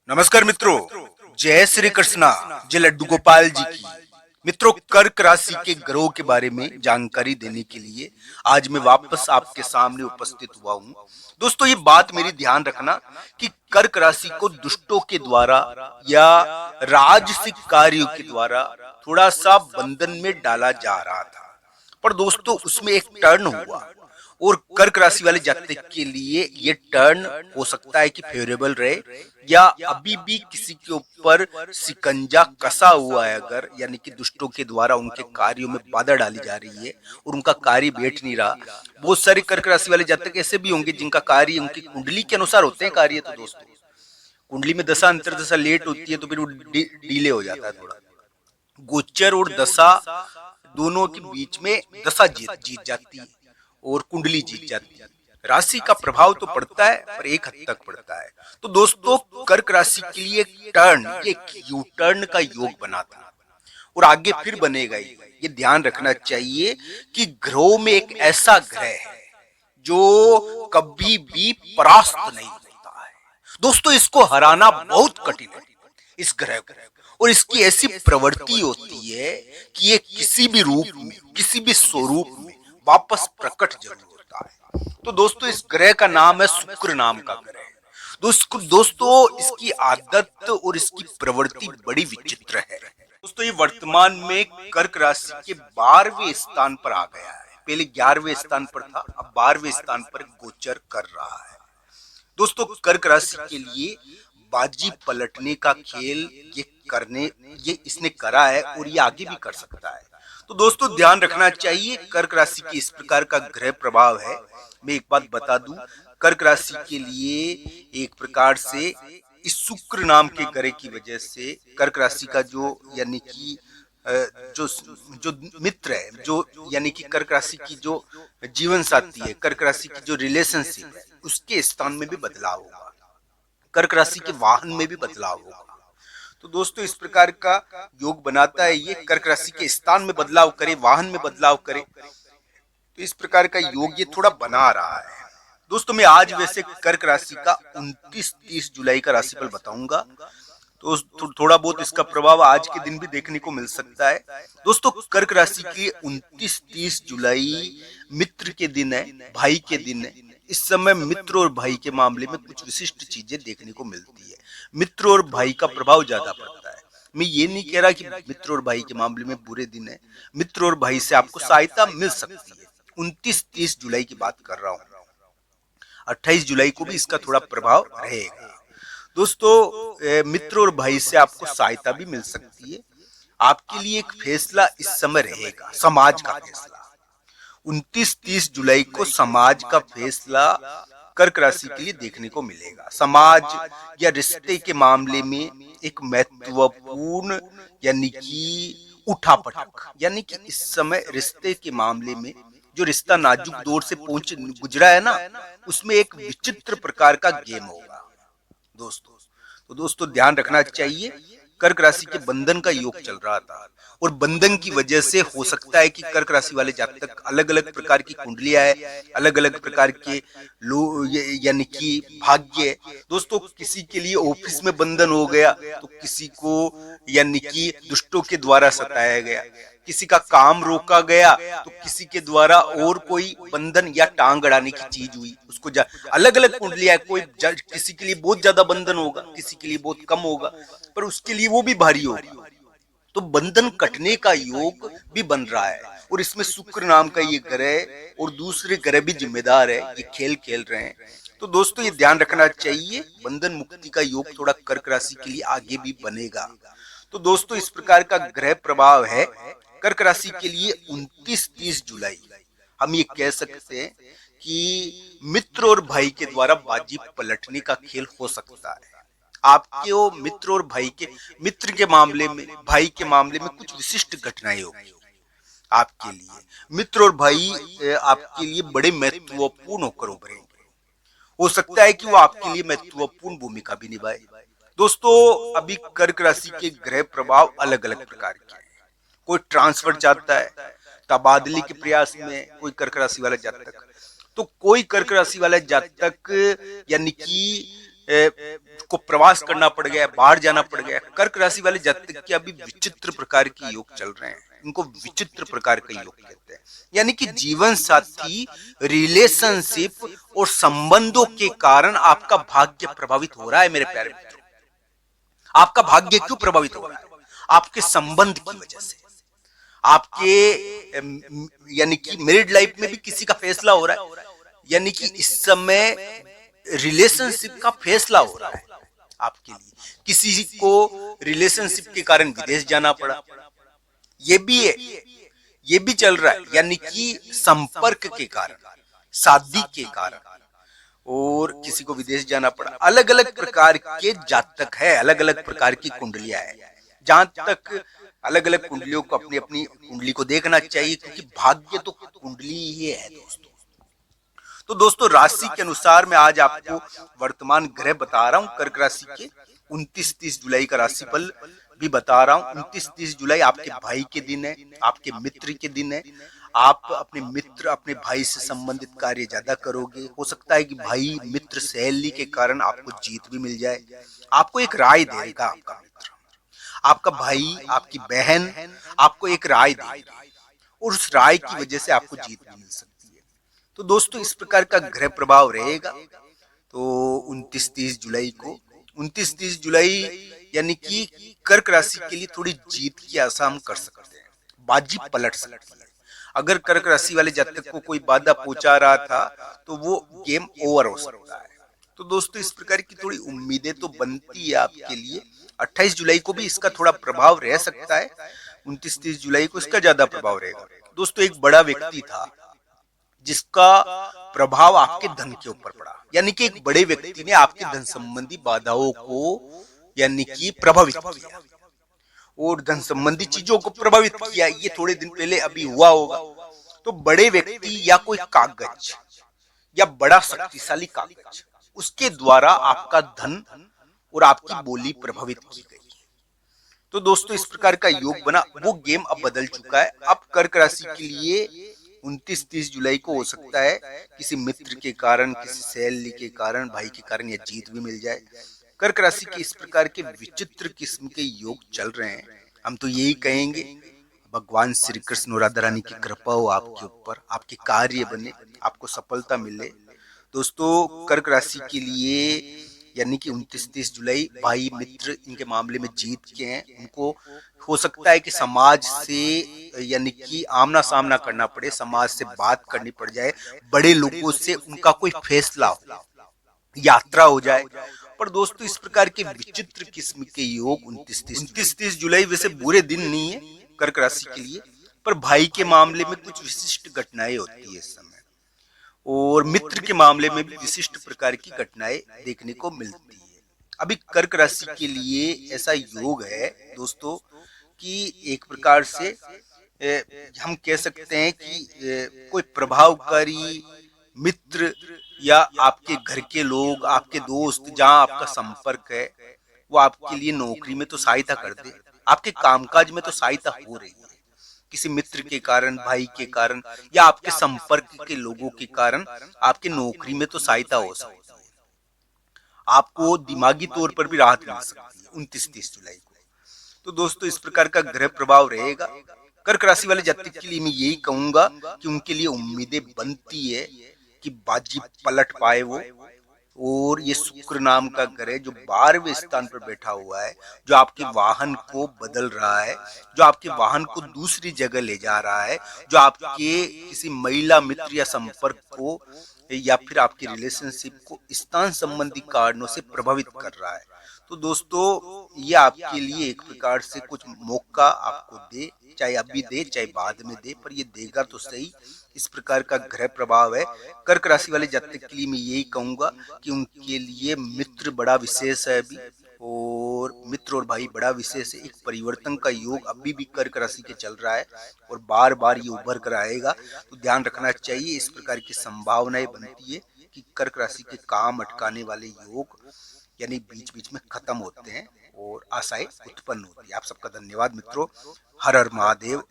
नमस्कार मित्रों, जय श्री कृष्णा। जय लड्डू गोपाल जी की। मित्रों, कर्क राशि के ग्रहों के बारे में जानकारी देने के लिए आज मैं वापस आपके सामने उपस्थित हुआ हूँ। दोस्तों, ये बात मेरी ध्यान रखना कि कर्क राशि को दुष्टों के द्वारा या राजसिक कार्यों के द्वारा थोड़ा सा बंधन में डाला जा रहा था, पर दोस्तों उसमें एक टर्न हुआ और कर्क राशि वाले जातक के लिए ये टर्न हो सकता है कि फेवरेबल रहे या अभी भी किसी के ऊपर शिकंजा कसा हुआ है, अगर यानी कि दुष्टों के द्वारा उनके कार्यों में बाधा डाली जा रही है और उनका कार्य बैठ नहीं रहा। बहुत सारे कर्क राशि वाले जातक ऐसे भी होंगे जिनका कार्य उनकी कुंडली के अनुसार होते हैं कार्य। तो दोस्तों, कुंडली में दशा अंतर्दशा लेट होती है तो फिर वो डीले हो जाता है थोड़ा। गोचर और दशा दोनों के बीच में दशा जीत जाती है और कुंडली जीत जाती है। राशि का प्रभाव तो पड़ता है पर एक हद तक पड़ता है। तो दोस्तों, कर्क राशि के लिए एक यू टर्न का योग बना था और आगे फिर बनेगा ही। ये ध्यान रखना चाहिए कि ग्रहों में एक ऐसा ग्रह है जो कभी भी परास्त नहीं होता है। दोस्तों, इसको हराना बहुत कठिन है, इस ग्रह को। और इसकी ऐसी प्रवृत्ति होती है कि ये किसी भी रूप में, किसी भी स्वरूप में वापस प्रकट जरूर होता है। तो दोस्तों, इस ग्रह का नाम है शुक्र नाम का ग्रह। दोस्तों, इसकी आदत और इसकी प्रवृत्ति बड़ी विचित्र है। दोस्तों, ये वर्तमान में कर्क राशि के 12वें स्थान पर आ गया है। पहले 11वें स्थान पर था, अब 12वें स्थान पर गोचर कर रहा है। दोस्तों, कर्क राशि के लिए बाजी पलटने का खेल ये इसने करा है और ये आगे भी कर सकता है। तो दोस्तों, ध्यान रखना चाहिए। कर्क राशि के इस प्रकार का ग्रह प्रभाव है। मैं एक बात बता दूं, कर्क राशि के लिए एक प्रकार से इस शुक्र नाम के ग्रह की वजह से कर्क राशि का जो यानी कि जो जो मित्र है, जो यानी कि कर्क राशि की जो जीवन साथी है, कर्क राशि की जो रिलेशनशिप है, उसके स्थान में भी बदलाव होगा। कर्क राशि के वाहन में भी बदलाव होगा। तो दोस्तों, इस प्रकार का योग बनाता है ये। कर्क राशि के स्थान में बदलाव करे, वाहन में बदलाव करे, तो इस प्रकार का योग ये थोड़ा बना रहा है। दोस्तों, मैं आज वैसे कर्क राशि का 29-30 जुलाई का राशिफल बताऊंगा, तो थोड़ा बहुत इसका प्रभाव आज के दिन भी देखने को मिल सकता है। दोस्तों, कर्क राशि की 29-30 जुलाई मित्र के दिन है, भाई के दिन है। इस समय मित्र और भाई के मामले में कुछ विशिष्ट चीजें देखने को मिलती है। मित्र और भाई का प्रभाव ज्यादा पड़ता है। मैं ये नहीं कह रहा कि मित्र और भाई के मामले में बुरे दिन है। मित्र और भाई से आपको सहायता मिल सकती है। 29-30 जुलाई की बात कर रहा हूँ। 28 जुलाई को भी इसका थोड़ा प्रभाव रहेगा। दोस्तों, मित्र और भाई से आपको सहायता भी मिल सकती है। आपके लिए एक फैसला इस समय रहेगा, समाज का फैसला। 29-30 जुलाई को समाज का फैसला कर्क राशि के लिए देखने को मिलेगा। समाज या रिश्ते के मामले में एक महत्वपूर्ण यानी कि उठापटक, यानी कि इस समय रिश्ते के मामले में जो रिश्ता नाजुक दौर से पहुंच गुजरा है ना, उसमें एक विचित्र प्रकार का गेम होगा दोस्तों। तो दोस्तों, ध्यान रखना चाहिए। कर्क राशि के बंधन का योग चल रहा था और बंधन की वजह से हो सकता है कि कर्क राशि वाले जातक अलग अलग प्रकार की कुंडलियां है, अलग अलग प्रकार के यानी कि भाग्य। दोस्तों, किसी के लिए ऑफिस में बंधन हो गया तो किसी को यानी कि दुष्टों के द्वारा सताया गया, किसी का काम रोका गया तो किसी के द्वारा और कोई बंधन या टांग अड़ाने की चीज हुई। उसको अलग अलग कुंडलियां, कोई किसी के लिए बहुत ज्यादा बंधन होगा, किसी के लिए बहुत कम होगा, पर उसके लिए वो भी भारी होगा। तो बंधन कटने का योग भी बन रहा है और इसमें शुक्र नाम का ये ग्रह और दूसरे ग्रह भी जिम्मेदार है, ये खेल खेल रहे हैं। तो दोस्तों, ये ध्यान रखना चाहिए। बंधन मुक्ति का योग थोड़ा कर्क राशि के लिए आगे भी बनेगा। तो दोस्तों, इस प्रकार का ग्रह प्रभाव है कर्क राशि के लिए 29-30 जुलाई। हम ये कह सकते हैं कि मित्र और भाई के द्वारा बाजी पलटने का खेल हो सकता है। आपके वो मित्र और भाई के, मित्र के मामले में, भाई के मामले में कुछ विशिष्ट घटनाएं होगी आपके लिए। मित्र और भाई आपके लिए बड़े महत्वपूर्ण होकर उभरेंगे। हो सकता है कि वो आपके लिए महत्वपूर्ण भूमिका भी निभाए। दोस्तों, अभी कर्क राशि के ग्रह प्रभाव अलग अलग प्रकार के हैं। कोई ट्रांसफर चाहता है, तबादले के प्रयास में कोई कर्क राशि वाला जातक, तो कोई कर्क राशि वाला जातक यानी कि को प्रवास करना पड़ गया, बाहर जाना पड़ गया। कर्क राशि वाले जातक के अभी विचित्र प्रकार के योग चल रहे हैं, इनको विचित्र प्रकार का योग कहते हैं। यानी कि जीवन साथी, रिलेशनशिप और संबंधों के कारण आपका भाग्य प्रभावित हो रहा है। मेरे प्यारे मित्रों, आपका भाग्य क्यों प्रभावित हो रहा है? आपके संबंध की वजह से। आपके यानी कि मैरिड लाइफ में भी किसी का फैसला हो रहा है, यानी कि इस समय रिलेशनशिप का फैसला हो रहा है आपके लिए। किसी को रिलेशनशिप के कारण विदेश जाना पड़ा, ये भी है, ये भी चल रहा है। यानी कि संपर्क के कारण, शादी के कारण, और किसी को विदेश जाना पड़ा। अलग अलग प्रकार के जातक है, अलग अलग प्रकार की कुंडलियां है। जहां तक अलग अलग कुंडलियों को अपनी अपनी कुंडली को देखना चाहिए, क्योंकि भाग्य तो कुंडली ही है दोस्तों। तो दोस्तों, राशि के अनुसार मैं आज आपको वर्तमान ग्रह बता रहा हूं। कर्क राशि के 29-30 जुलाई का राशिफल भी बता रहा हूं। 29-30 जुलाई आपके भाई के दिन है, आपके मित्र के दिन है। आप अपने मित्र, अपने भाई से संबंधित कार्य ज्यादा करोगे। हो सकता है कि भाई, मित्र, सहेली के कारण आपको जीत भी मिल जाए। आपको एक राय देगा आपका मित्र, आपका भाई, आपकी बहन आपको एक राय देगी, और उस राय की वजह से आपको जीत भी मिल सकती है। तो दोस्तों, इस प्रकार का ग्रह प्रभाव रहेगा। तो 29-30 जुलाई को, 29-30 जुलाई यानी कि कर्क राशि के लिए थोड़ी जीत की आशा हम कर सकते हैं। बाजी पलट सकती है। अगर कर्क राशि वाले जातक को कोई बाधा पहुंचा रहा था, तो वो गेम ओवर हो सकता है। तो दोस्तों, इस प्रकार की थोड़ी उम्मीदें तो बनती है आपके लिए। 28 जुलाई को भी इसका थोड़ा प्रभाव रह सकता है। 29-30 जुलाई को इसका ज्यादा प्रभाव रहेगा। दोस्तों, एक बड़ा व्यक्ति था जिसका प्रभाव आपके धन के ऊपर पड़ा। यानी कि एक बड़े व्यक्ति ने आपके धन संबंधी बाधाओं को यानी कि प्रभावित किया, और धन संबंधी चीजों को प्रभावित किया। ये थोड़े दिन पहले अभी हुआ होगा। तो बड़े व्यक्ति या कोई कागज या बड़ा शक्तिशाली कागज, उसके द्वारा आपका धन और आपकी बोली प्रभावित की गई। तो दोस्तों, इस प्रकार का योग बना। वो गेम अब बदल चुका है। अब कर्क राशि के लिए 29-30 जुलाई को हो सकता है किसी मित्र के कारण, किसी सहेली के कारण, भाई के कारण यह जीत भी मिल जाए। कर्क राशि के इस प्रकार के विचित्र किस्म के योग चल रहे हैं। हम तो यही कहेंगे, भगवान श्री कृष्ण और राधा रानी की कृपा हो आपके ऊपर, आपके कार्य बने, आपको सफलता मिले। दोस्तों, कर्क राशि के लिए यानी कि 29-30 जुलाई भाई, मित्र, इनके मामले में जीत के हैं। उनको हो सकता है कि समाज से यानी कि आमना सामना करना पड़े, समाज से बात करनी पड़ जाए, बड़े लोगों से उनका कोई फैसला हो, यात्रा हो जाए। पर दोस्तों, इस प्रकार के विचित्र किस्म के योग 29-30 जुलाई वैसे बुरे दिन नहीं है कर्क राशि के लिए, पर भाई के मामले में कुछ विशिष्ट घटनाएं होती है इस समय, और मित्र के मामले में भी विशिष्ट प्रकार की घटनाएं देखने को मिलती है। अभी कर्क राशि के लिए ऐसा योग है दोस्तों कि एक प्रकार से हम कह सकते हैं कि कोई प्रभावकारी मित्र या आपके घर के लोग, आपके दोस्त, जहां आपका संपर्क है, वो आपके लिए नौकरी में तो सहायता कर दे, आपके कामकाज में तो सहायता हो रही है। किसी मित्र के कारण, भाई के कारण, या आपके संपर्क के लोगों के कारण आपके नौकरी में तो सहायता हो सकती है। आपको दिमागी तौर पर भी राहत मिल सकती है 29-30 जुलाई को। तो दोस्तों, इस प्रकार का ग्रह प्रभाव रहेगा। कर्क राशि वाले जातक के लिए मैं यही कहूंगा कि उनके लिए उम्मीदें बनती है कि बाजी पलट पाए वो। और ये शुक्र नाम का ग्रह जो 12वें स्थान पर बैठा हुआ है, जो आपके वाहन को बदल रहा है, जो आपके वाहन को दूसरी जगह ले जा रहा है, जो आपके किसी महिला मित्र या संपर्क को या फिर आपकी रिलेशनशिप को स्थान संबंधी कारणों से प्रभावित कर रहा है। तो दोस्तों, ये आपके लिए एक प्रकार से कुछ मौका आपको दे, चाहे अभी दे चाहे बाद में दे, पर ये देगा तो सही। इस प्रकार का ग्रह प्रभाव है। कर्क राशि वाले जातक के लिए मैं यही कहूंगा कि उनके लिए मित्र बड़ा विशेष है अभी, और मित्र और भाई बड़ा विशेष है। एक परिवर्तन का योग अभी भी कर्क राशि के चल रहा है, और बार बार ये उभर कर आएगा। तो ध्यान रखना चाहिए। इस प्रकार की संभावनाएं बनती है कि कर्क राशि के काम अटकाने वाले योग यानी बीच बीच में खत्म होते हैं और आशाएं उत्पन्न होती है। आप सबका धन्यवाद मित्रों। हर हर महादेव।